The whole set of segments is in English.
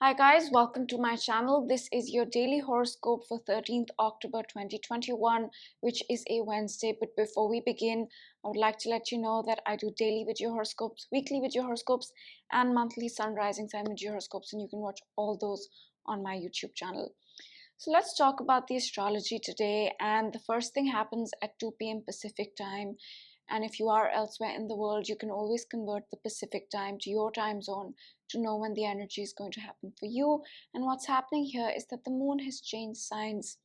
Hi guys, welcome to my channel. This is your daily horoscope for 13th October 2021, which is a Wednesday. But before we begin, I would like to let you know that I do daily video horoscopes, weekly video horoscopes, and monthly sun rising sign video horoscopes, and you can watch all those on my YouTube channel. So let's talk about the astrology today. And the first thing happens at 2 p.m. Pacific time. And if you are elsewhere in the world, you can always convert the Pacific time to your time zone to know when the energy is going to happen for you. And what's happening here is that the moon has changed signs.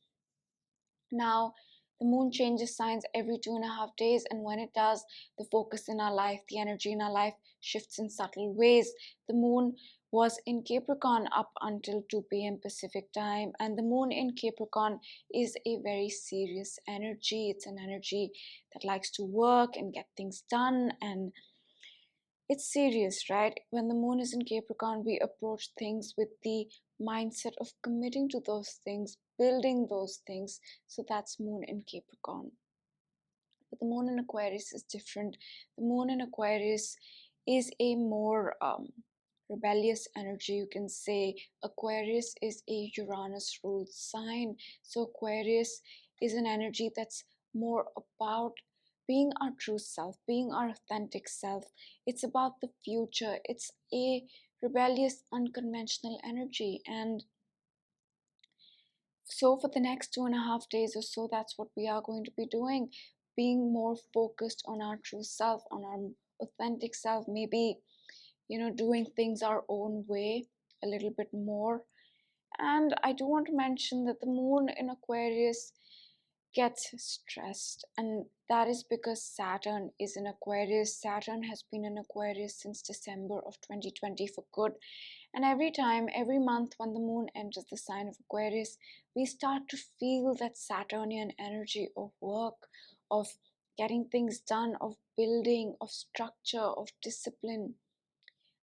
Now, the moon changes signs every 2.5 days, and when it does, the focus in our life, the energy in our life shifts in subtle ways. The moon was in Capricorn up until 2 p.m. Pacific time, and the moon in Capricorn is a very serious energy. It's an energy that likes to work and get things done, and it's serious, right? When the moon is in Capricorn, we approach things with the mindset of committing to those things, building those things. So that's moon in Capricorn. But the moon in Aquarius is different. The moon in Aquarius is a more rebellious energy, you can say. Aquarius is a Uranus ruled sign. So Aquarius is an energy that's more about being our true self, being our authentic self. It's about the future. It's a rebellious, unconventional energy. And so for the next 2.5 days or so, that's what we are going to be doing, being more focused on our true self, on our authentic self, maybe, doing things our own way a little bit more. And I do want to mention that the moon in Aquarius gets stressed, and that is because Saturn is in Aquarius. Saturn has been in Aquarius since December of 2020 for good, and every time, every month when the moon enters the sign of Aquarius, we start to feel that Saturnian energy of work, of getting things done, of building, of structure, of discipline.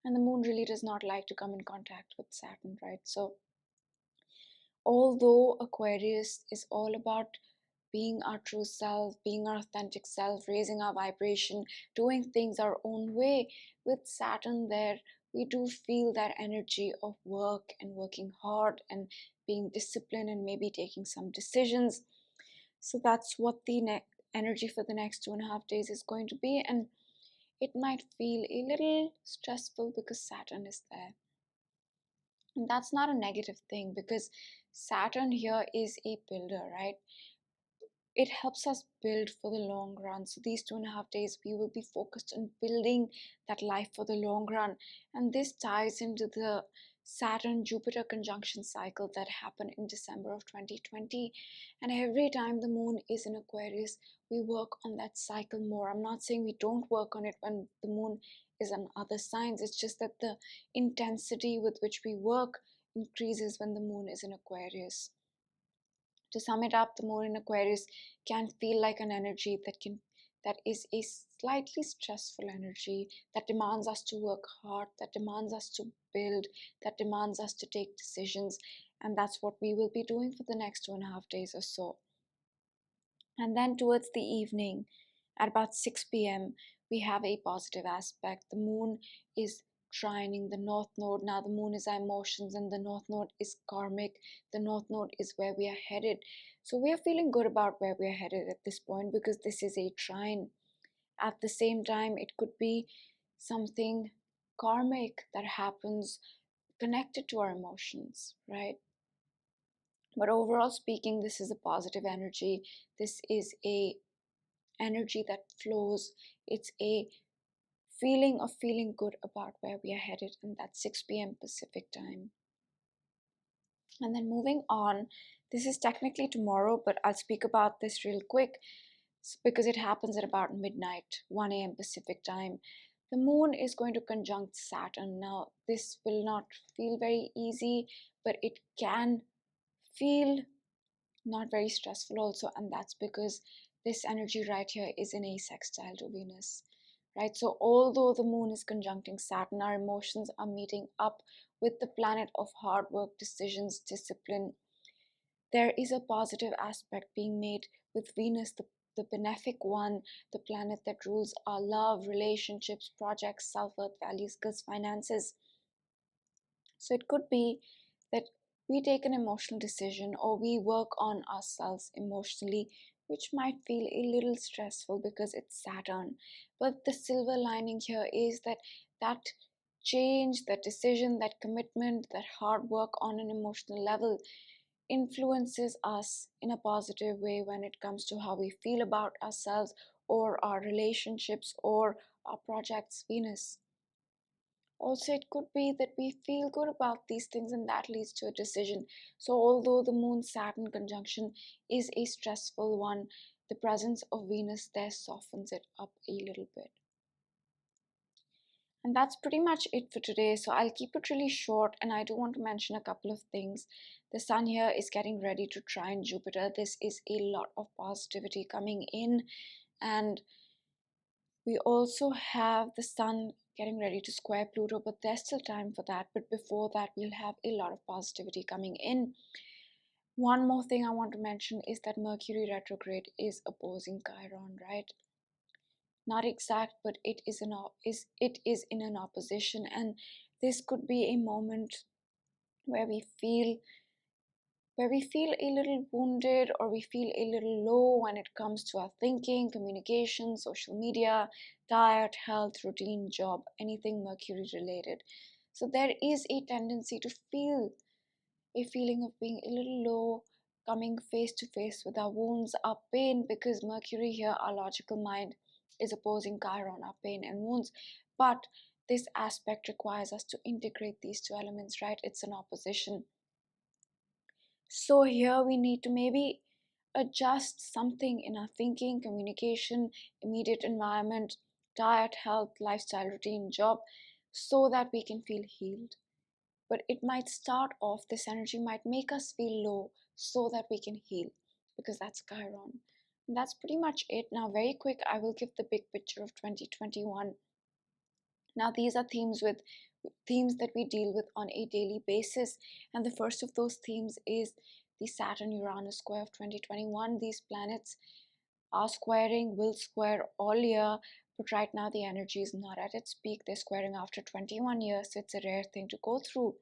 And the moon really does not like to come in contact with Saturn, right? So although Aquarius is all about being our true self, being our authentic self, raising our vibration, doing things our own way, with Saturn there, we do feel that energy of work and working hard and being disciplined and maybe taking some decisions. So that's what the energy for the next 2.5 days is going to be. And it might feel a little stressful because Saturn is there. And that's not a negative thing, because Saturn here is a builder, right? It helps us build for the long run. So these 2.5 days, we will be focused on building that life for the long run. And this ties into the Saturn Jupiter conjunction cycle that happened in December of 2020. And every time the moon is in Aquarius, we work on that cycle more. I'm not saying we don't work on it when the moon is on other signs. It's just that the intensity with which we work increases when the moon is in Aquarius. To sum it up, the moon in Aquarius can feel like an energy that is a slightly stressful energy, that demands us to work hard, that demands us to build, that demands us to take decisions. And that's what we will be doing for the next 2.5 days or so. And then towards the evening, at about 6 p.m., we have a positive aspect. The moon is trining the north node. Now the moon is our emotions, and the north node is karmic. The north node is where we are headed. So we are feeling good about where we are headed at this point, because this is a trine. At the same time, it could be something karmic that happens connected to our emotions, right? But overall speaking, this is a positive energy. This is a energy that flows. It's a feeling of feeling good about where we are headed, and that's 6 p.m. Pacific time. And then moving on, this is technically tomorrow, but I'll speak about this real quick because it happens at about midnight, 1 a.m. Pacific time. The moon is going to conjunct Saturn. Now, this will not feel very easy, but it can feel not very stressful also, and that's because this energy right here is in a sextile to Venus, right? So although the moon is conjuncting Saturn, our emotions are meeting up with the planet of hard work, decisions, discipline. There is a positive aspect being made with Venus, the benefic one, the planet that rules our love, relationships, projects, self-worth, values, skills, finances. So it could be that we take an emotional decision or we work on ourselves emotionally, which might feel a little stressful because it's Saturn. But the silver lining here is that that change, that decision, that commitment, that hard work on an emotional level influences us in a positive way when it comes to how we feel about ourselves or our relationships or our projects, Venus. Also, it could be that we feel good about these things and that leads to a decision. So, although the Moon Saturn conjunction is a stressful one, the presence of Venus there softens it up a little bit. And that's pretty much it for today. So, I'll keep it really short, and I do want to mention a couple of things. The Sun here is getting ready to trine Jupiter. This is a lot of positivity coming in, and we also have the Sun getting ready to square Pluto, but there's still time for that. But before that, we'll have a lot of positivity coming in. One more thing I want to mention is that Mercury retrograde is opposing Chiron, right? Not exact, but it is in an opposition, and this could be a moment where we feel a little wounded or we feel a little low when it comes to our thinking, communication, social media, diet, health, routine, job, anything Mercury related. So there is a tendency to feel a feeling of being a little low, coming face to face with our wounds, our pain, because Mercury here, our logical mind, is opposing Chiron, our pain and wounds. But this aspect requires us to integrate these two elements, right? It's an opposition. So here we need to maybe adjust something in our thinking, communication, immediate environment, diet, health, lifestyle, routine, job, so that we can feel healed. But it might start off, this energy might make us feel low so that we can heal, because that's Chiron. And that's pretty much it. Now, very quick, I will give the big picture of 2021. Now, these are themes that we deal with on a daily basis, and the first of those themes is the Saturn Uranus square of 2021. These planets are squaring, will square all year, but right now the energy is not at its peak. They're squaring after 21 years, so it's a rare thing to go through.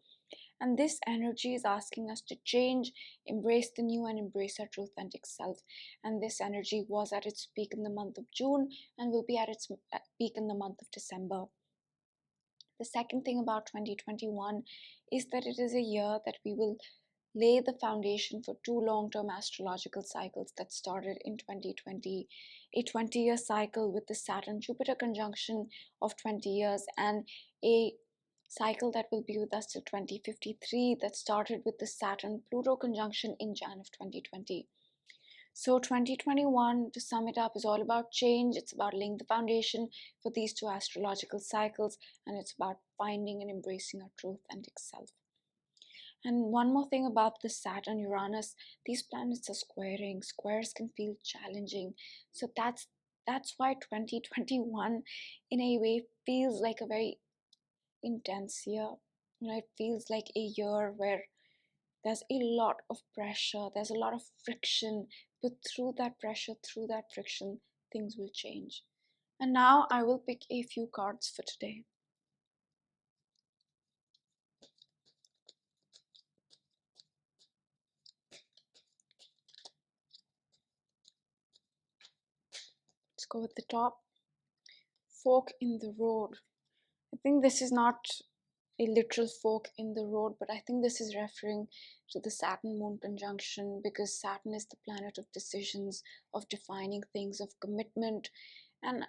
And this energy is asking us to change, embrace the new, and embrace our true authentic self. And this energy was at its peak in the month of June and will be at its peak in the month of December. The second thing about 2021 is that it is a year that we will lay the foundation for two long-term astrological cycles that started in 2020, a 20-year cycle with the Saturn-Jupiter conjunction of 20 years, and a cycle that will be with us till 2053 that started with the Saturn-Pluto conjunction in Jan of 2020. So 2021, to sum it up, is all about change. It's about laying the foundation for these two astrological cycles, and it's about finding and embracing our true authentic self. And one more thing about the Saturn Uranus, these planets are squaring. Squares can feel challenging. So that's why 2021 in a way feels like a very intense year. It feels like a year where there's a lot of pressure, there's a lot of friction, but through that pressure, through that friction, things will change. And now I will pick a few cards for today. Let's go with the top. Fork in the road. I think this is not a literal fork in the road, but I think this is referring to the Saturn Moon conjunction, because Saturn is the planet of decisions, of defining things, of commitment. And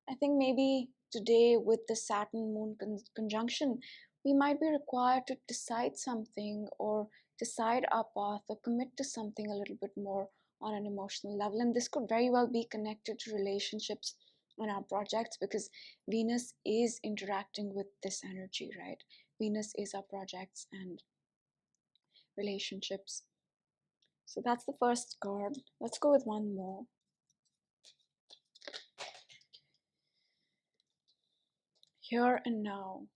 I think maybe today, with the Saturn Moon conjunction, we might be required to decide something or decide our path or commit to something a little bit more on an emotional level. And this could very well be connected to relationships and our projects, because Venus is interacting with this energy, right? Venus is our projects and relationships. So that's the first card. Let's go with one more. Here and now.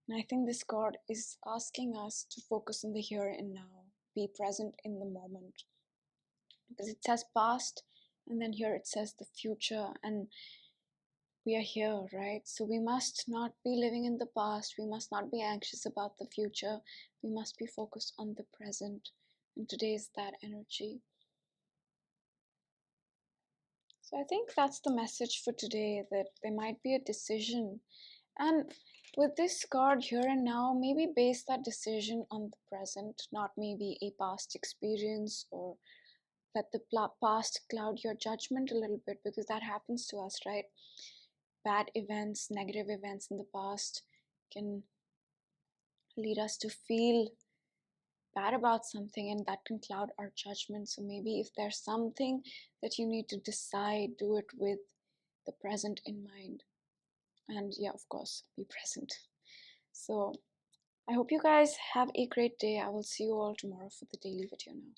And I think this card is asking us to focus on the here and now, be present in the moment. Because it says past, and then here it says the future. And we are here, right? So we must not be living in the past. We must not be anxious about the future. We must be focused on the present. And today is that energy. So I think that's the message for today, that there might be a decision. And with this card here and now, maybe base that decision on the present, not maybe a past experience, or let the past cloud your judgment a little bit, because that happens to us, right? Bad events, negative events in the past can lead us to feel bad about something, and that can cloud our judgment. So maybe if there's something that you need to decide, do it with the present in mind. And yeah, of course, be present. So I hope you guys have a great day. I will see you all tomorrow for the daily video now.